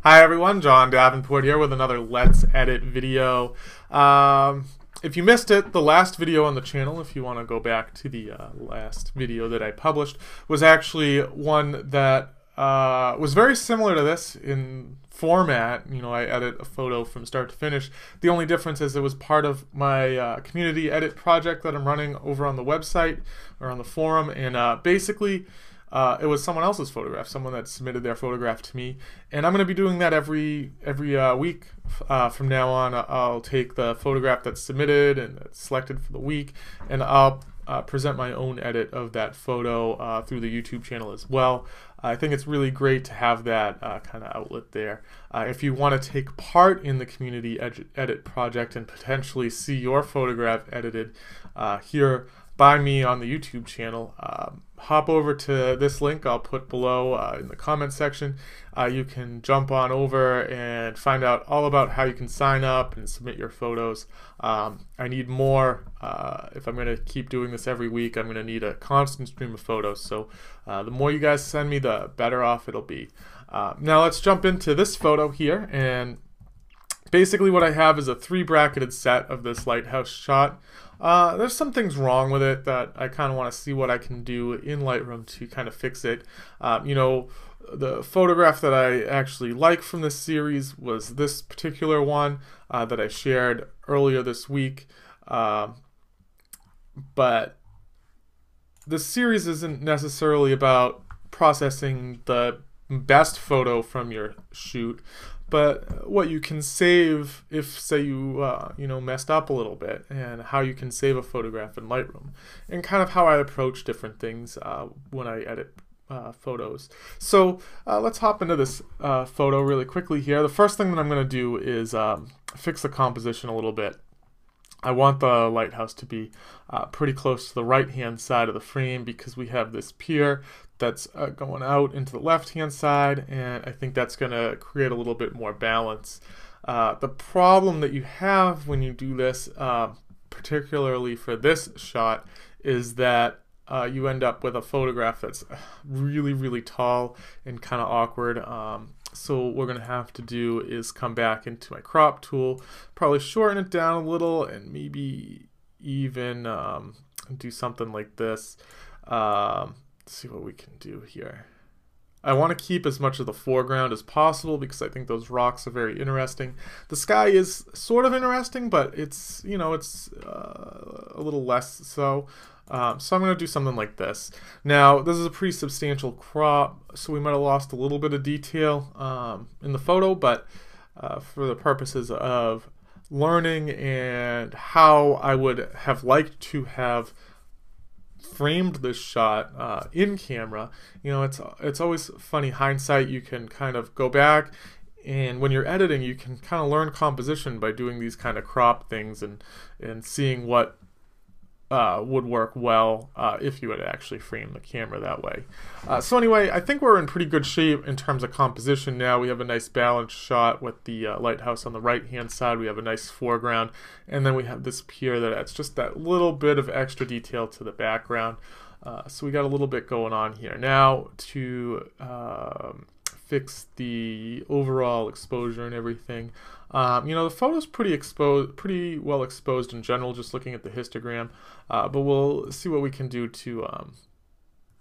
Hi everyone, John Davenport here with another Let's Edit video. If you missed it, the last video on the channel, if you want to go back to the last video that I published, was actually one that was very similar to this in format. You know, I edit a photo from start to finish. The only difference is it was part of my community edit project that I'm running over on the website or on the forum, and basically it was someone else's photograph, someone that submitted their photograph to me, and I'm going to be doing that every week from now on. I'll take the photograph that's submitted and that's selected for the week, and I'll present my own edit of that photo through the YouTube channel as well. I think it's really great to have that kind of outlet there. If you want to take part in the community edit project and potentially see your photograph edited here by me on the YouTube channel, hop over to this link I'll put below in the comment section. You can jump on over and find out all about how you can sign up and submit your photos. I need more. If I'm going to keep doing this every week, I'm going to need a constant stream of photos. So the more you guys send me, the better off it'll be. Now let's jump into this photo here, and basically what I have is a 3-bracketed set of this lighthouse shot. There's some things wrong with it that I kind of want to see what I can do in Lightroom to kind of fix it. You know, the photograph that I actually like from this series was this particular one that I shared earlier this week. But this series isn't necessarily about processing the best photo from your shoot, but what you can save if, say, you messed up a little bit, and how you can save a photograph in Lightroom, and kind of how I approach different things when I edit photos. So let's hop into this photo really quickly here. The first thing that I'm going to do is fix the composition a little bit. I want the lighthouse to be pretty close to the right-hand side of the frame, because we have this pier that's going out into the left-hand side, and I think that's going to create a little bit more balance. The problem that you have when you do this, particularly for this shot, is that you end up with a photograph that's really, really tall and kind of awkward. So what we're going to have to do is come back into my crop tool, probably shorten it down a little, and maybe even do something like this. Let's see what we can do here. I want to keep as much of the foreground as possible because I think those rocks are very interesting. The sky is sort of interesting, but it's, you know, it's a little less so. So I'm going to do something like this. Now, this is a pretty substantial crop, so we might have lost a little bit of detail in the photo, but for the purposes of learning and how I would have liked to have framed this shot in camera, you know, it's always funny, hindsight. You can kind of go back, and when you're editing, you can kind of learn composition by doing these kind of crop things and seeing what would work well if you would actually frame the camera that way. So anyway, I think we're in pretty good shape in terms of composition now. We have a nice balanced shot with the lighthouse on the right-hand side. We have a nice foreground, and then we have this pier that adds just that little bit of extra detail to the background. So we got a little bit going on here. Now to fix the overall exposure and everything. You know, the photo's pretty well exposed in general, just looking at the histogram, but we'll see what we can do to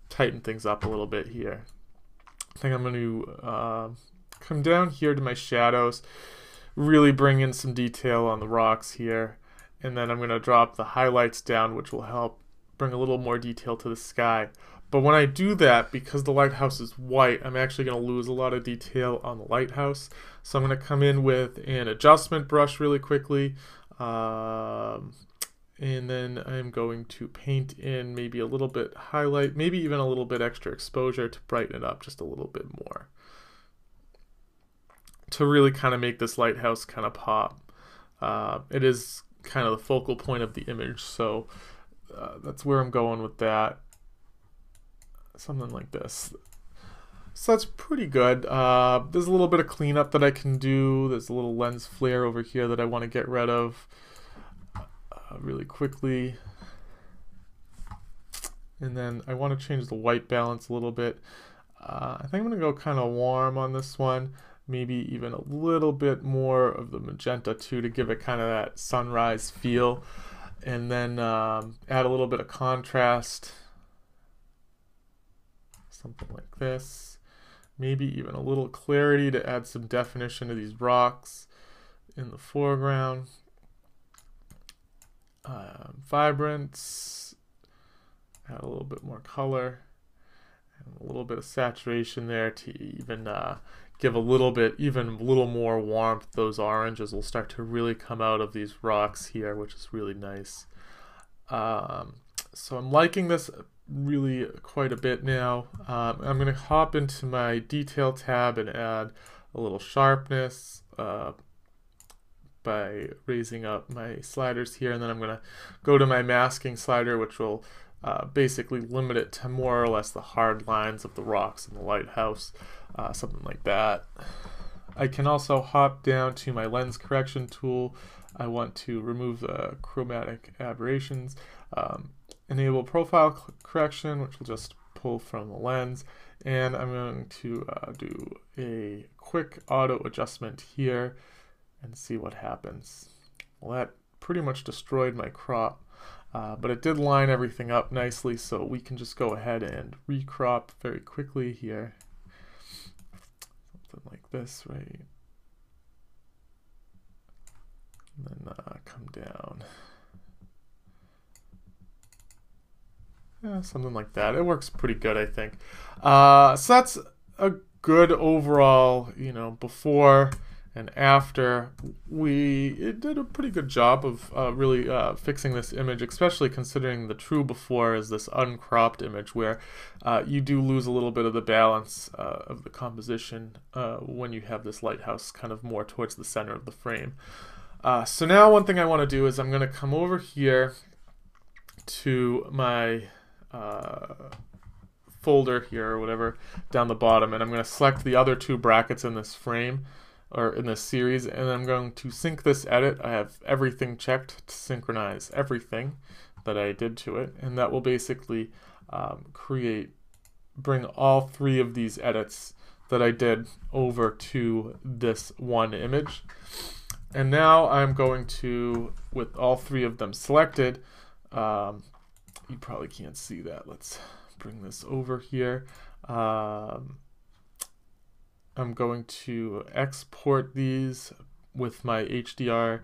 tighten things up a little bit here. I think I'm going to come down here to my shadows, really bring in some detail on the rocks here, and then I'm going to drop the highlights down, which will help bring a little more detail to the sky. But when I do that, because the lighthouse is white, I'm actually going to lose a lot of detail on the lighthouse. So I'm going to come in with an adjustment brush really quickly, and then I'm going to paint in maybe a little bit highlight, maybe even a little bit extra exposure to brighten it up just a little bit more, to really kind of make this lighthouse kind of pop. It is kind of the focal point of the image, so that's where I'm going with that. Something like this. So that's pretty good. There's a little bit of cleanup that I can do. There's a little lens flare over here that I want to get rid of really quickly. And then I want to change the white balance a little bit. I think I'm going to go kind of warm on this one. maybe even a little bit more of the magenta too, to give it kind of that sunrise feel. And then add a little bit of contrast, something like this. Maybe even a little clarity to add some definition to these rocks in the foreground. Vibrance, add a little bit more color, and a little bit of saturation there to even give a little more warmth. Those oranges will start to really come out of these rocks here, which is really nice. So I'm liking this really quite a bit now. I'm going to hop into my detail tab and add a little sharpness by raising up my sliders here, and then I'm going to go to my masking slider, which will basically limit it to more or less the hard lines of the rocks in the lighthouse, something like that. I can also hop down to my lens correction tool. I want to remove the chromatic aberrations, enable profile correction, which will just pull from the lens, and I'm going to do a quick auto adjustment here and see what happens. Well, that pretty much destroyed my crop, but it did line everything up nicely, so we can just go ahead and recrop very quickly here. Something like this, right? And then come down. Yeah, something like that. It works pretty good, I think. So that's a good overall, before and after. It did a pretty good job of really fixing this image, especially considering the true before is this uncropped image where you do lose a little bit of the balance of the composition when you have this lighthouse kind of more towards the center of the frame. So now one thing I want to do is I'm going to come over here to my folder here or whatever down the bottom, and I'm going to select the other two brackets in this frame or in this series, and I'm going to sync this edit. I have everything checked to synchronize everything that I did to it, and that will basically bring all three of these edits that I did over to this one image. And now I'm going to, with all three of them selected, you probably can't see that. Let's bring this over here. I'm going to export these with my HDRsoft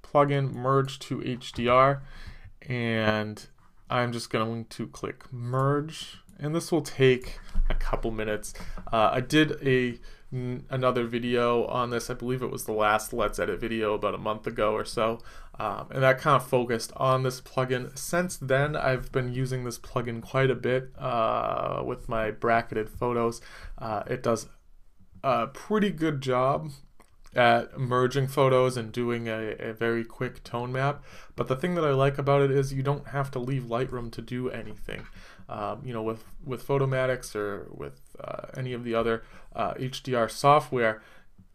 plugin, merge to HDR, and I'm just going to click merge, and this will take a couple minutes. I did another video on this. I believe it was the last Let's Edit video about a month ago or so, and that kind of focused on this plugin. Since then, I've been using this plugin quite a bit with my bracketed photos. It does a pretty good job at merging photos and doing a very quick tone map, but the thing that I like about it is you don't have to leave Lightroom to do anything. With Photomatics or with any of the other HDR software,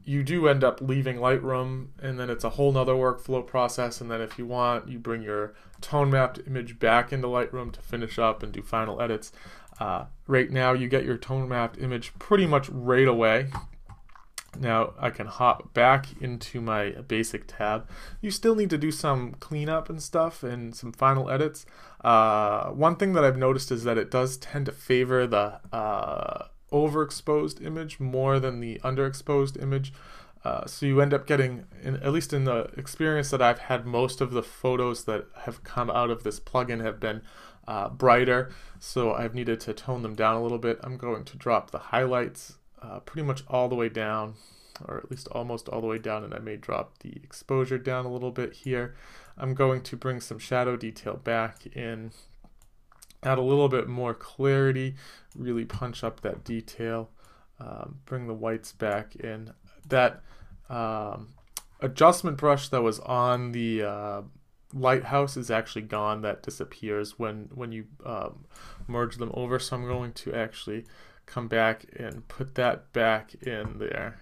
you do end up leaving Lightroom, and then it's a whole nother workflow process, and then if you want, you bring your tone mapped image back into Lightroom to finish up and do final edits. Right now you get your tone mapped image pretty much right away. Now I can hop back into my basic tab. You still need to do some cleanup and stuff and some final edits. One thing that I've noticed is that it does tend to favor the overexposed image more than the underexposed image. So you end up getting, at least in the experience that I've had, most of the photos that have come out of this plugin have been brighter, so I've needed to tone them down a little bit. I'm going to drop the highlights pretty much all the way down, or at least almost all the way down, and I may drop the exposure down a little bit here. I'm going to bring some shadow detail back in, add a little bit more clarity, really punch up that detail, bring the whites back in. That adjustment brush that was on the Lighthouse is actually gone. That disappears when you merge them over, so I'm going to actually come back and put that back in there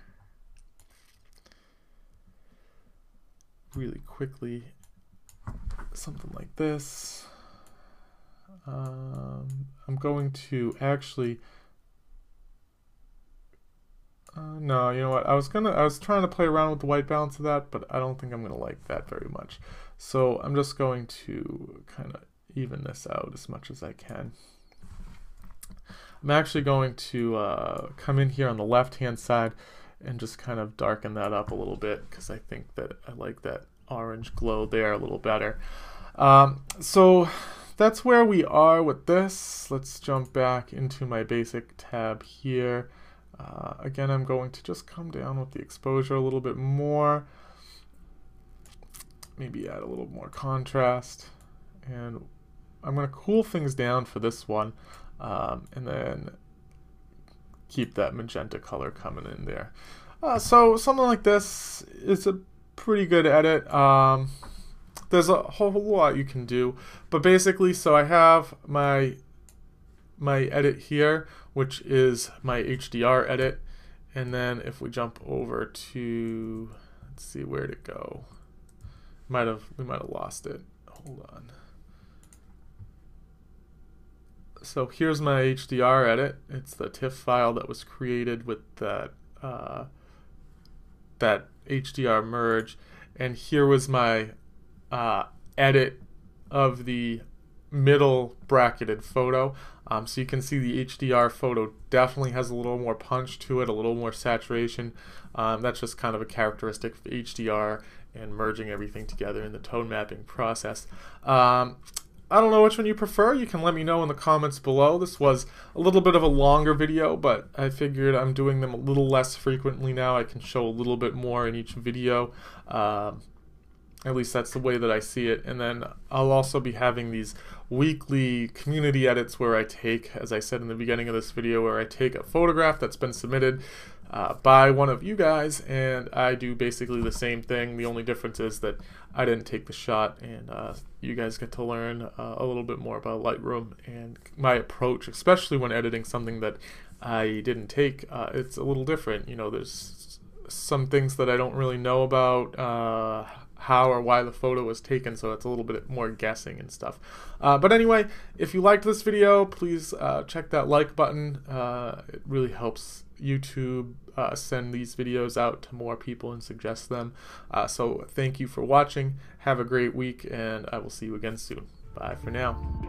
really quickly, something like this. I'm going to actually No, you know what? I was trying to play around with the white balance of that, but I don't think I'm gonna like that very much. So I'm just going to kind of even this out as much as I can. I'm actually going to come in here on the left-hand side and just kind of darken that up a little bit because I think that I like that orange glow there a little better. So that's where we are with this. Let's jump back into my basic tab here. Again, I'm going to just come down with the exposure a little bit more. Maybe add a little more contrast. And I'm going to cool things down for this one. And then keep that magenta color coming in there. So something like this is a pretty good edit. There's a whole lot you can do, but basically, so I have my edit here, which is my HDR edit, and then if we jump over to, let's see, where'd it go? We might have lost it. Hold on. So here's my HDR edit. It's the TIFF file that was created with that that HDR merge, and here was my edit of the middle bracketed photo. So you can see the HDR photo definitely has a little more punch to it, a little more saturation. That's just kind of a characteristic of HDR and merging everything together in the tone mapping process. I don't know which one you prefer. You can let me know in the comments below. This was a little bit of a longer video, but I figured I'm doing them a little less frequently now. I can show a little bit more in each video. At least that's the way that I see it. And then I'll also be having these weekly community edits where I take, as I said in the beginning of this video, where I take a photograph that's been submitted by one of you guys, and I do basically the same thing. The only difference is that I didn't take the shot, and you guys get to learn a little bit more about Lightroom and my approach, especially when editing something that I didn't take. It's a little different. You know, there's some things that I don't really know about how or why the photo was taken, so it's a little bit more guessing and stuff. But anyway, if you liked this video, please check that like button. It really helps YouTube send these videos out to more people and suggest them. So thank you for watching. Have a great week, and I will see you again soon. Bye for now.